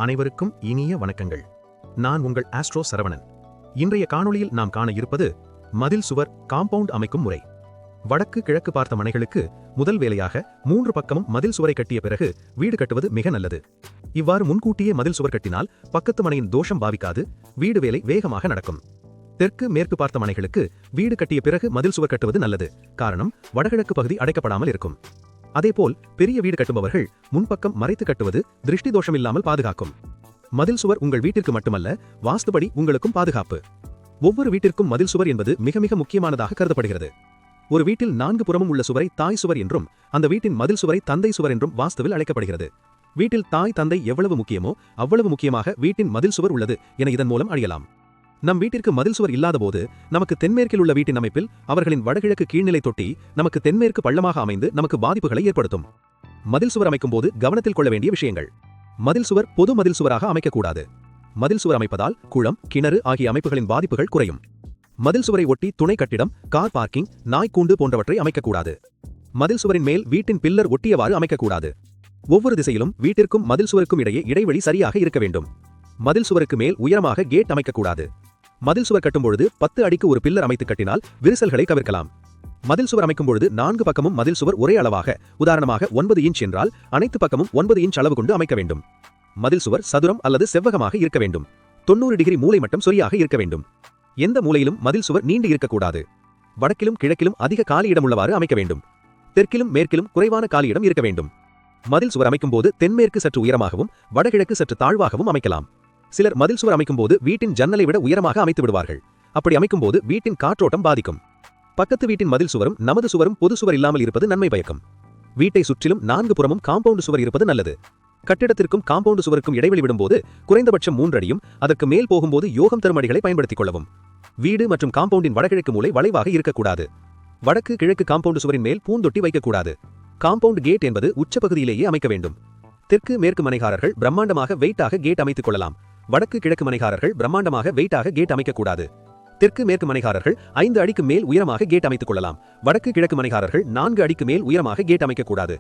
அனைவருக்கும் இனிய வணக்கங்கள். நான் உங்கள் ஆஸ்ட்ரோ சரவணன். இன்றைய காணொளியில் நாம் காண இருப்பது மதில் சுவர் காம்பவுண்ட் அமைக்கும் முறை. வடக்கு கிழக்கு பார்த்த மனைகளுக்கு முதல் வேலையாக 3 பக்கமும் மதில் சுவரை கட்டிய பிறகு வீடு கட்டுவது மிக நல்லது. இவ்வாறு முன்கூட்டியே மதில் சுவர் கட்டினால் பக்கத்து மனையின் தோஷம் பாவிக்காது, வீடு வேலை வேகமாக நடக்கும். தெற்கு மேற்கு பார்த்த மனைகளுக்கு வீடு கட்டிய பிறகு மதில் சுவர் கட்டுவது நல்லது. காரணம், வடகிழக்கு பகுதி அடைக்கப்படாமல் இருக்கும். அதேபோல் பெரிய வீடு கட்டுபவர்கள் முன்பக்கம் மறைத்து கட்டுவது திருஷ்டி தோஷம் இல்லாமல் பாதுகாக்கும். மதில் சுவர் உங்கள் வீட்டிற்கு மட்டுமல்ல, வாஸ்துபடி உங்களுக்கும் பாதுகாப்பு. ஒவ்வொரு வீட்டிற்கும் மதில் சுவர் என்பது மிக மிக முக்கியமானதாக கருதப்படுகிறது. ஒரு வீட்டில் 4 புறமும் உள்ள சுவரை தாய் சுவர் என்றும், அந்த வீட்டின் மதில் சுவரை தந்தை சுவர் என்றும் வாஸ்துவில் அழைக்கப்படுகிறது. வீட்டில் தாய் தந்தை எவ்வளவு முக்கியமோ அவ்வளவு முக்கியமாக வீட்டின் மதில் சுவர் உள்ளது என இதன் மூலம் அறியலாம். நம் வீட்டிற்கு மதில் சுவர் இல்லாத போது நமக்கு தென்மேற்கில் உள்ள வீட்டின் அமைப்பில் அவர்களின் வடகிழக்கு கீழ்நிலை தொட்டி நமக்கு தென்மேற்கு பள்ளமாக அமைந்து நமக்கு பாதிப்புகளை ஏற்படுத்தும். மதில் சுவர் அமைக்கும் போது கவனத்தில் கொள்ள வேண்டிய விஷயங்கள். மதில் சுவர் பொது மதில் சுவராக அமைக்கக்கூடாது. மதில் சுவர் அமைப்பதால் குளம், கிணறு ஆகிய அமைப்புகளின் பாதிப்புகள் குறையும். மதில் சுவரை ஒட்டி துணை கட்டிடம், கார் பார்க்கிங், நாய்க்கூண்டு போன்றவற்றை அமைக்கக்கூடாது. மதில் சுவரின் மேல் வீட்டின் பில்லர் ஒட்டியவாறு அமைக்கக்கூடாது. ஒவ்வொரு திசையிலும் வீட்டிற்கும் மதில் சுவருக்கும் இடையே இடைவெளி சரியாக இருக்க வேண்டும். மதில் சுவருக்கு மேல் உயரமாக கேட் அமைக்கக்கூடாது. மதில் சுவர் கட்டும்பொழுது 10 அடிக்கு ஒரு பில்லர் அமைத்து கட்டினால் விரிசல்களை தவிர்க்கலாம். மதில் சுவர் அமைக்கும் பொழுது 4 பக்கமும் மதில் சுவர் ஒரே அளவாக, உதாரணமாக 9 இன்ச் என்றால் அனைத்து பக்கமும் 9 இன்ச் அளவு கொண்டு அமைக்க வேண்டும். மதில் சுவர் சதுரம் அல்லது செவ்வகமாக இருக்க வேண்டும். 90 டிகிரி மூலை மட்டும் சரியாக இருக்க வேண்டும். எந்த மூலையிலும் மதில் சுவர் நீண்டு இருக்கக்கூடாது. வடக்கிலும் கிழக்கிலும் அதிக காலியிடம் உள்ளவாறு அமைக்க வேண்டும். தெற்கிலும் மேற்கிலும் குறைவான காலியிடம் இருக்க வேண்டும். மதில் சுவர் அமைக்கும் போது தென்மேற்கு சற்று உயரமாகவும் வடகிழக்கு சற்று தாழ்வாகவும் அமைக்கலாம். சிலர் மதில் சுவர் அமைக்கும் போது வீட்டின் ஜன்னலை விட உயரமாக அமைத்து விடுவார்கள். அப்படி அமைக்கும் போது வீட்டின் காற்றோட்டம் பாதிக்கும். பக்கத்து வீட்டின் மதில் சுவரும் நமது சுவரும் பொது சுவர் இல்லாமல் இருப்பது நன்மை பயக்கும். வீட்டை சுற்றிலும் 4 புறமும் காம்பவுண்ட் சுவர் இருப்பது நல்லது. கட்டிடத்திற்கும் காம்பவுண்ட் சுவருக்கும் இடைவெளி விடும்போது குறைந்தபட்சம் 3 அடியும், அதற்கு மேல் போகும்போது யோகம் தரும் அடிகளை பயன்படுத்திக் கொள்ளவும். வீடு மற்றும் காம்பவுண்டின் வடகிழக்கு மூலை வளைவாக இருக்கக்கூடாது. வடக்கு கிழக்கு காம்பவுண்ட் சுவரின் மேல் பூந்தொட்டி வைக்கக்கூடாது. காம்பவுண்ட் கேட் என்பது உச்சப்பகுதியிலேயே அமைக்க வேண்டும். தெற்கு மேற்கு மனைகாரர்கள் பிரம்மாண்டமாக வெயிட்டாக கேட் அமைத்துக் கொள்ளலாம். வடக்கு கிழக்கு மனைகாரர்கள் பிரம்மாண்டமாக வெயிட்டாக கேட் அமைக்கக்கூடாது. தெற்கு மேற்கு மனைகாரர்கள் 5 அடிக்கு மேல் உயரமாக கேட் அமைத்துக் கொள்ளலாம். வடக்கு கிழக்கு மனைகாரர்கள் 4 அடிக்கு மேல் உயரமாக கேட் அமைக்கக்கூடாது.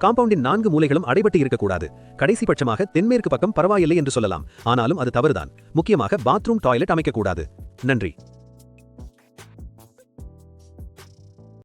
காம்பவுண்டின் 4 மூலைகளும் அடைபட்டு இருக்கக்கூடாது. கடைசி பட்சமாக தென்மேற்கு பக்கம் பரவாயில்லை என்று சொல்லலாம். ஆனாலும் அது தவறுதான். முக்கியமாக பாத்ரூம், டாய்லெட் அமைக்கக்கூடாது. நன்றி.